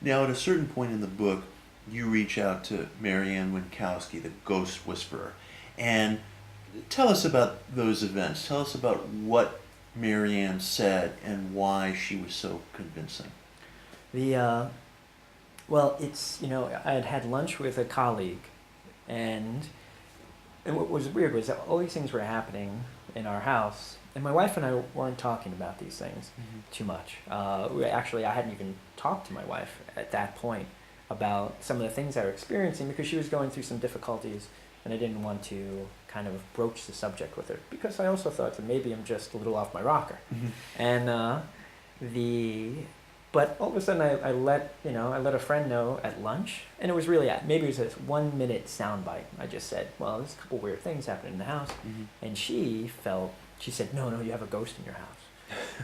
Now, at a certain point in the book, you reach out to Marianne Winkowski, the ghost whisperer. And tell us about those events. Tell us about what Marianne said and why she was so convincing. The Well, it's, I had had lunch with a colleague, and what was weird was that all these things were happening in our house, and my wife and I weren't talking about these things too much. Actually, I hadn't even talked to my wife at that point about some of the things I was experiencing because she was going through some difficulties, and I didn't want to kind of broach the subject with her because I also thought that maybe I'm just a little off my rocker. And the but all of a sudden I let a friend know at lunch, and it was really maybe it was a 1 minute soundbite. I just said, well, there's a couple weird things happening in the house, and she said, no, you have a ghost in your house.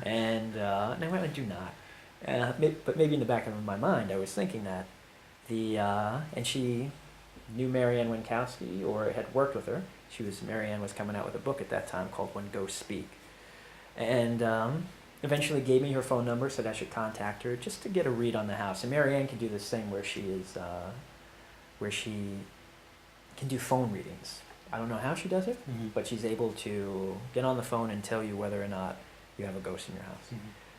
And I went, I do not. But maybe in the back of my mind I was thinking that and she knew Marianne Winkowski or had worked with her. Marianne was coming out with a book at that time called When Ghosts Speak, and eventually gave me her phone number, said I should contact her just to get a read on the house. And Marianne can do this thing where she can do phone readings. I don't know how she does it, but she's able to get on the phone and tell you whether or not you have a ghost in your house.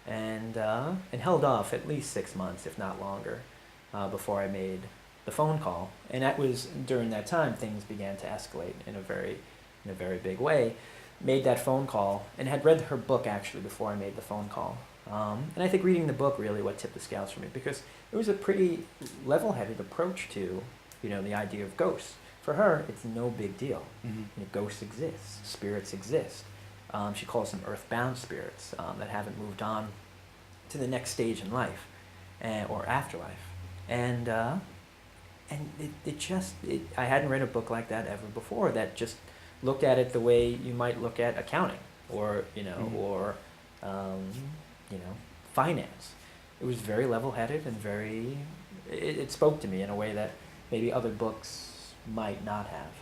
And held off at least 6 months, if not longer, before I made the phone call. And that was during that time things began to escalate in a very big way. Made that phone call and had read her book actually before I made the phone call. And I think reading the book really what tipped the scales for me, because it was a pretty level-headed approach to, the idea of ghosts. For her, it's no big deal. Ghosts exist, spirits exist. She calls them earthbound spirits that haven't moved on to the next stage in life or afterlife. And I hadn't read a book like that ever before that just looked at it the way you might look at accounting or finance. It was very level-headed and it spoke to me in a way that maybe other books might not have.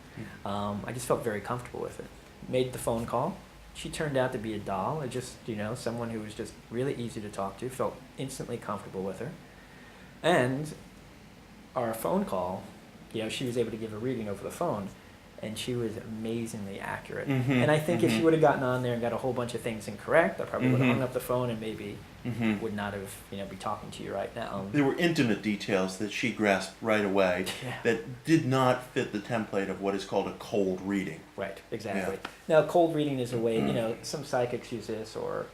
I just felt very comfortable with it. Made the phone call. She turned out to be a doll. Someone who was just really easy to talk to. Felt instantly comfortable with her. And our phone call, she was able to give a reading over the phone, and she was amazingly accurate. And I think if she would have gotten on there and got a whole bunch of things incorrect, I probably would have hung up the phone and maybe would not have, be talking to you right now. There were intimate details that she grasped right away that did not fit the template of what is called a cold reading. Right, exactly. Now, cold reading is a way, some psychics use this, or,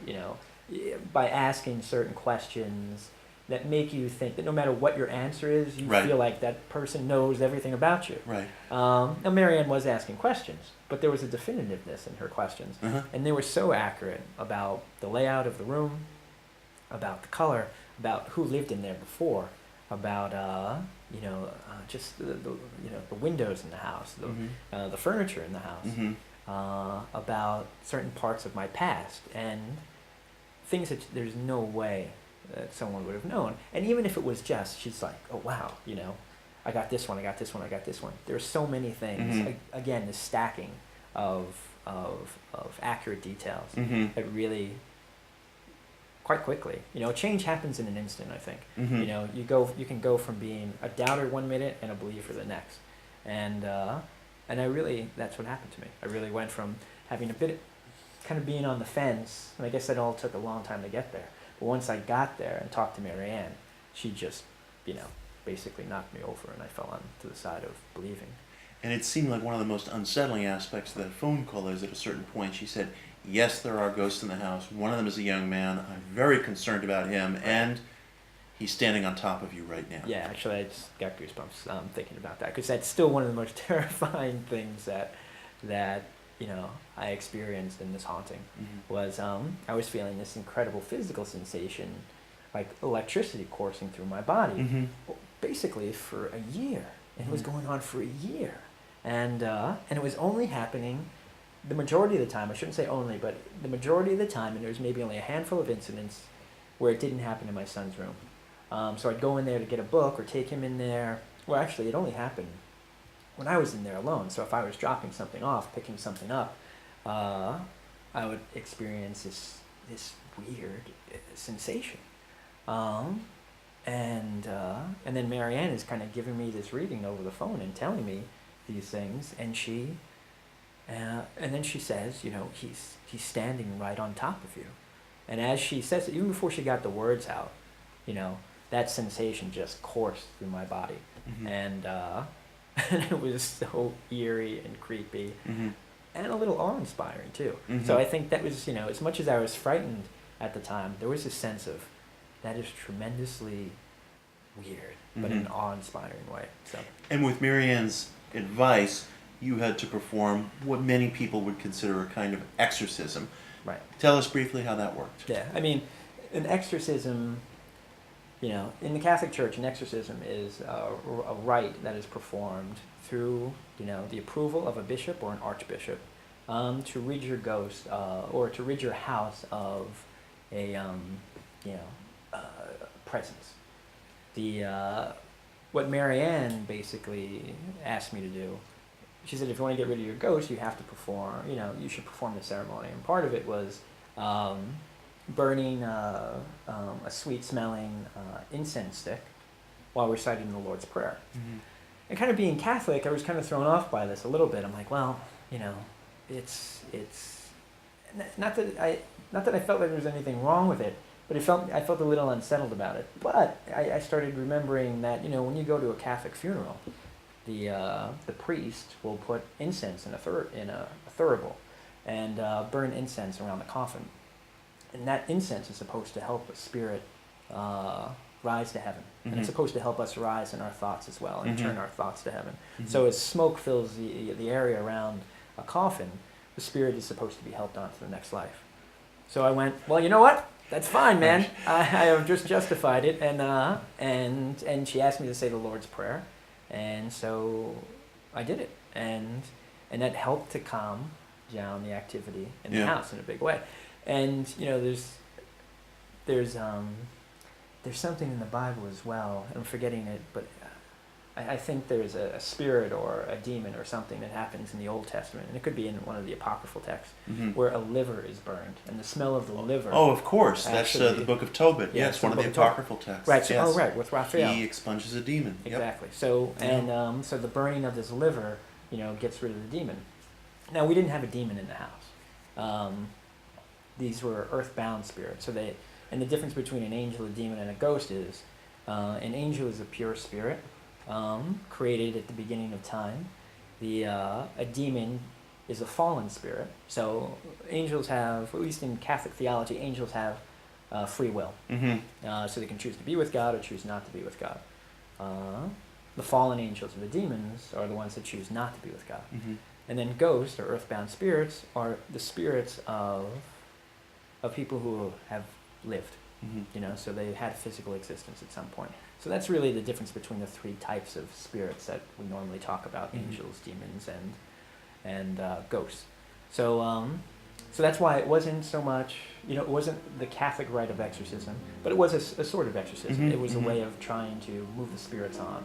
by asking certain questions that make you think that no matter what your answer is, you feel like that person knows everything about you. Right. Now, Marianne was asking questions, but there was a definitiveness in her questions. And they were so accurate about the layout of the room, about the color, about who lived in there before, about, just the windows in the house, the furniture in the house, about certain parts of my past, and things that there's no way that someone would have known. And even if it was just, she's like, oh wow, I got this one, I got this one, I got this one. There's so many things. Again, the stacking of accurate details that really, quite quickly, change happens in an instant, I think. You can go from being a doubter 1 minute and a believer the next. And that's what happened to me. I really went from having a bit, kind of being on the fence, and I guess that all took a long time to get there. But once I got there and talked to Marianne, she just, basically knocked me over, and I fell on to the side of believing. And it seemed like one of the most unsettling aspects of that phone call is at a certain point she said, yes, there are ghosts in the house. One of them is a young man. I'm very concerned about him, and he's standing on top of you right now. Yeah, actually, I just got goosebumps thinking about that, because that's still one of the most terrifying things that I experienced in this haunting. Was I was feeling this incredible physical sensation, like electricity coursing through my body, basically for a year. And it was going on for a year. And it was only happening the majority of the time. I shouldn't say only, but the majority of the time, and there was maybe only a handful of incidents where it didn't happen in my son's room. So I'd go in there to get a book or take him in there. Well, actually, it only happened when I was in there alone. So if I was dropping something off, picking something up, I would experience this weird sensation. And and then Marianne is kind of giving me this reading over the phone and telling me these things, and then she says, you know, he's standing right on top of you. And as she says it, even before she got the words out, you know, that sensation just coursed through my body. Mm-hmm. And and it was so eerie and creepy, Mm-hmm. and a little awe-inspiring too. Mm-hmm. So I think that was, you know, as much as I was frightened at the time, there was a sense of that is tremendously weird, but in an Mm-hmm. awe-inspiring way. So And with Marianne's advice, you had to perform what many people would consider a kind of exorcism. right. Tell us briefly how that worked. Yeah, I mean, an exorcism, you know, in the Catholic Church, an exorcism is a rite that is performed through, you know, the approval of a bishop or an archbishop to rid your ghost or to rid your house of a, you know, presence. What Marianne basically asked me to do, she said, if you want to get rid of your ghost, you have to perform, you know, you should perform the ceremony. And part of it was burning a sweet-smelling incense stick while reciting the Lord's Prayer. Mm-hmm. And kind of being Catholic, I was kind of thrown off by this a little bit. I'm like, well, you know, it's not that I felt like there was anything wrong with it, but I felt a little unsettled about it. But I started remembering that, you know, when you go to a Catholic funeral, the priest will put incense in a thurible and burn incense around the coffin. And that incense is supposed to help a spirit rise to heaven. Mm-hmm. And it's supposed to help us rise in our thoughts as well and Mm-hmm. turn our thoughts to heaven. Mm-hmm. So as smoke fills the area around a coffin, the spirit is supposed to be helped on to the next life. So I went, well, you know what? That's fine, man. I have just justified it. And she asked me to say the Lord's Prayer. And so I did it. And that helped to calm down the activity in the Yeah. house in a big way. And, you know, there's something in the Bible as well. I'm forgetting it, but I think there's a spirit or a demon or something that happens in the Old Testament, and it could be in one of the apocryphal texts, Mm-hmm. where a liver is burned, and the smell of the liver. Oh, of course. That's Actually, the Book of Tobit. yeah, Yes, it's one of the the Book of Tobit. apocryphal texts. Right. So, Yes. oh, right, with Raphael. He expunges a demon. Yep. Exactly. So Yeah. so the burning of this liver, you know, gets rid of the demon. Now we didn't have a demon in the house. These were earthbound spirits. And the difference between an angel, a demon, and a ghost is, an angel is a pure spirit, created at the beginning of time. A demon is a fallen spirit. So angels have, at least in Catholic theology, angels have free will. Mm-hmm. So they can choose to be with God or choose not to be with God. The fallen angels or the demons are the ones that choose not to be with God. Mm-hmm. And then ghosts or earthbound spirits are the spirits of people who have lived, Mm-hmm. you know, so they had physical existence at some point. So that's really the difference between the three types of spirits that we normally talk about: Mhm. angels, demons, and ghosts. So so that's why it wasn't so much, you know, it wasn't the Catholic rite of exorcism, but it was a sort of exorcism. Mhm, It was mhm. a way of trying to move the spirits on.